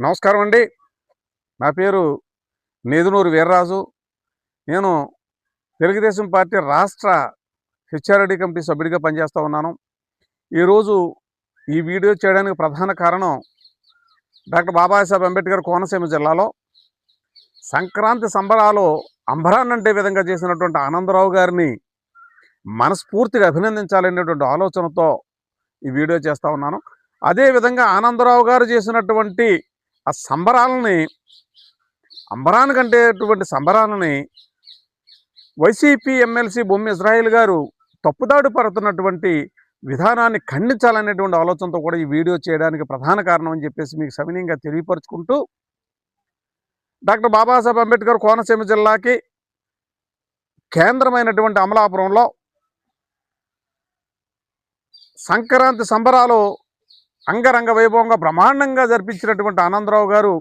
నమస్కారం అండి. నా పేరు నేదునూరి వీర్రాజు. నేను తెలుగుదేశం పార్టీ రాష్ట్ర హెచ్ఆర్‌డి కమిటీ సభ్యుడిగా పనిచేస్తూ ఉన్నాను. ఈరోజు ఈ వీడియో చేయడానికి ప్రధాన కారణం డాక్టర్ బాబాసాహెబ్ అంబేద్కర్ కోనసీమ జిల్లాలో సంక్రాంతి సంబరాలు అంబరాన్నంటే విధంగా చేసినటువంటి ఆనందరావు గారిని మనస్ఫూర్తిగా అభినందించాలనేటువంటి ఆలోచనతో ఈ వీడియో చేస్తూ ఉన్నాను. అదేవిధంగా ఆనందరావు గారు చేసినటువంటి ఆ సంబరాలని అంబరానికంటేటువంటి సంబరాలని వైసీపీ ఎమ్మెల్సీ బొమ్మి ఇజ్రాయిల్ గారు తప్పుదాడి పడుతున్నటువంటి విధానాన్ని ఖండించాలనేటువంటి ఆలోచనతో కూడా ఈ వీడియో చేయడానికి ప్రధాన కారణం అని చెప్పేసి మీకు సవినయంగా తెలియపరుచుకుంటూ, డాక్టర్ బాబాసాహెబ్ అంబేద్కర్ కోనసీమ జిల్లాకి కేంద్రమైనటువంటి అమలాపురంలో సంక్రాంతి సంబరాలు అంగరంగ వైభవంగా బ్రహ్మాండంగా జరిపించినటువంటి ఆనందరావు గారు